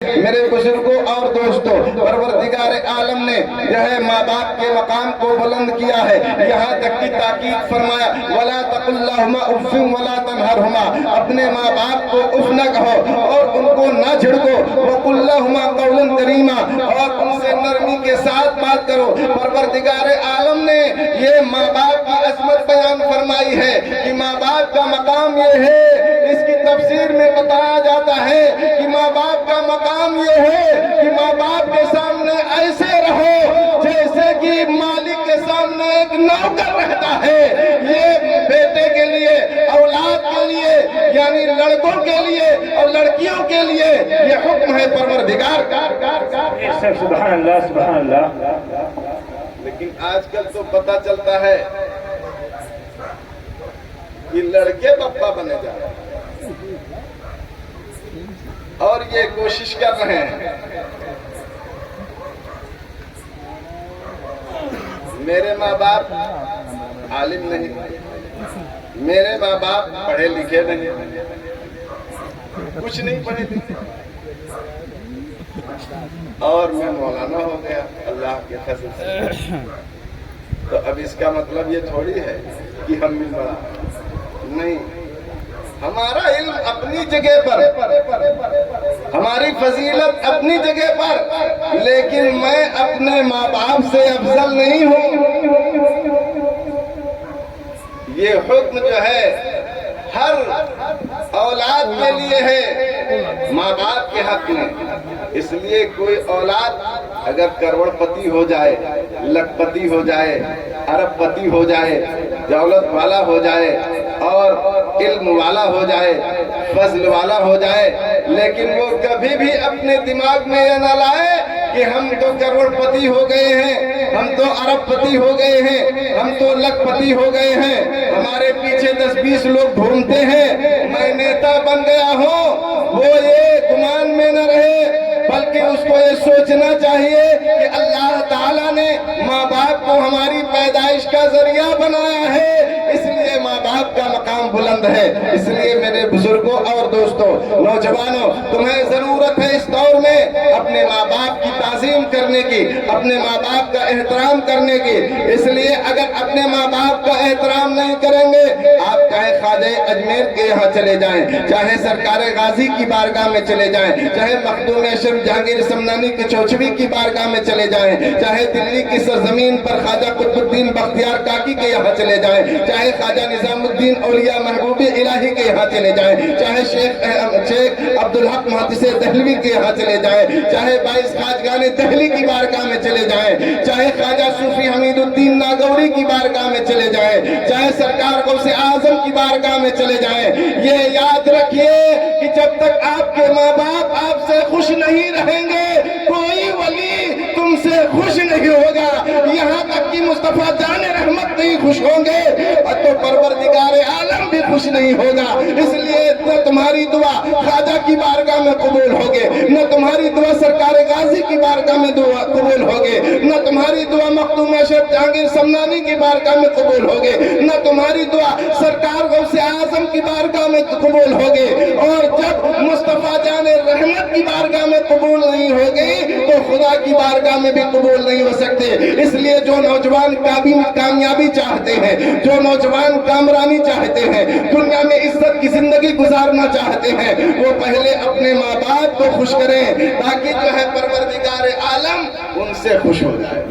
میرے بزرگوں اور دوستوں، پروردگار عالم نے جو ہے ماں باپ کے مقام کو بلند کیا ہے، یہاں تک کی تاکید فرمایا وَلَا تَقُلْ لَهُمَا اُفٍّ وَلَا تَنْهَرْهُمَا، اپنے ماں باپ کو اف نہ کہو اور ان کو نہ جھڑکو، وَقُلْ لَهُمَا قَوْلًا كَرِيمًا، اور ان سے نرمی کے ساتھ بات کرو۔ پروردگار عالم نے یہ ماں باپ کی عظمت بیان فرمائی ہے کہ ماں باپ کا مقام یہ ہے۔ اس کی تفسیر میں بتایا جاتا ہے کہ ماں باپ کا مقام یہ ہے کہ ماں باپ کے سامنے ایسے رہو جیسے کہ مالک کے سامنے ایک نوکر رہتا ہے۔ یہ بیٹے کے لیے، اولاد کے لیے، یعنی لڑکوں کے لیے اور لڑکیوں کے لیے یہ حکم ہے پروردگار کا۔ سبحان اللہ سبحان اللہ۔ لیکن آج کل تو پتہ چلتا ہے کہ لڑکے پپا بنے جا رہے ہیں اور یہ کوشش کر رہے ہیں۔ میرے ماں باپ عالم نہیں، میرے ماں باپ پڑھے لکھے نہیں، کچھ نہیں پڑھے لکھے، اور میں مولانا ہو گیا اللہ کے فضل سے۔ تو اب اس کا مطلب یہ تھوڑی ہے کہ ہم بھی بڑا نہیں، ہمارا علم اپنی جگہ پر، ہماری فضیلت اپنی جگہ پر، لیکن میں اپنے ماں باپ سے افضل نہیں ہوں۔ یہ حکم جو ہے ہر اولاد کے لیے ہے، ماں باپ کے حق میں۔ اس لیے کوئی اولاد اگر کروڑ پتی ہو جائے، لکھ پتی ہو جائے، ارب پتی ہو جائے، دولت والا ہو جائے اور علم والا ہو جائے، فضل والا ہو جائے، لیکن وہ کبھی بھی اپنے دماغ میں یہ نہ لائے کہ ہم تو کروڑ پتی ہو گئے ہیں، ہم تو ارب پتی ہو گئے ہیں، ہم تو لکھ پتی ہو گئے ہیں، ہمارے پیچھے 10-20 لوگ گھومتے ہیں، میں نیتا بن گیا ہوں۔ وہ یہ گمان میں نہ رہے، بلکہ اس کو یہ سوچنا چاہیے کہ اللہ تعالیٰ نے ماں باپ کو ہماری پیدائش کا ذریعہ بنایا ہے، اس لیے ماں باپ کا مقام بلند ہے۔ اس لیے میرے بزرگوں اور دوستوں، نوجوانوں، تمہیں ضرورت ہے اس دور میں اپنے ماں باپ کی تعظیم کرنے کی، اپنے ماں باپ کا احترام کرنے کی۔ اس لیے اگر اپنے ماں باپ کا احترام نہیں کریں گے، آپ چاہے خواجہ اجمیر کے یہاں چلے جائیں، چاہے سرکار غازی کی بارگاہ میں چلے جائیں، چاہے مخدوم اشرف جہانگیر سمنانی کی چوچوی کی بارگاہ میں چلے جائیں، چاہے دلی کی سرزمین پر خواجہ قطب الدین بختیار کاکی کے یہاں چلے جائیں، چاہے خواجہ نظام الدین اولیاء محبوب الہی کے یہاں چلے جائیں، چاہے شیخ عبدالحق محدث دہلوی کے یہاں چلے جائیں، چاہے 22 خواجگان دہلی کی بارگاہ میں چلے جائیں، چاہے خواجہ صوفی حمید الدین ناگوری کی بارگاہ میں چلے جائیں، چاہے سرکار غوث اعظم کی بارگاہ میں چلے جائیں، یہ یاد رکھیے کہ جب تک آپ کے ماں باپ آپ سے خوش نہیں رہیں گے، کوئی ولی تم سے خوش نہیں ہوگا۔ یہاں تک کہ مصطفیٰ جان رحمت نہیں خوش ہوں گے تو پروردگار عالم بھی خوش نہیں ہوگا۔ اس لیے نہ تمہاری دعا خواجہ کی بارگاہ میں قبول ہوگے، نہ تمہاری دعا سرکار غازی کی بارگاہ میں دعا قبول ہوگے، نہ تمہاری دعا مخدوم اشرف جہانگیر سمنانی کی بارگاہ میں قبول ہوگے، نہ تمہاری دعا سرکار غوث اعظم کی بارگاہ میں قبول ہوگے۔ اور جب مصطفیٰ جان رحمت کی بارگاہ میں قبول نہیں ہوگی تو خدا کی بارگاہ میں بھی قبول نہیں ہو سکتے۔ اس لیے جو نوجوان کامیابی چاہتے ہیں، جو نوجوان کامرانی چاہتے ہیں، دنیا میں عزت کی زندگی گزارنا چاہتے ہیں، وہ پہلے اپنے ماں باپ کو خوش کریں تاکہ جو ہے پروردگار عالم ان سے خوش ہو جائے۔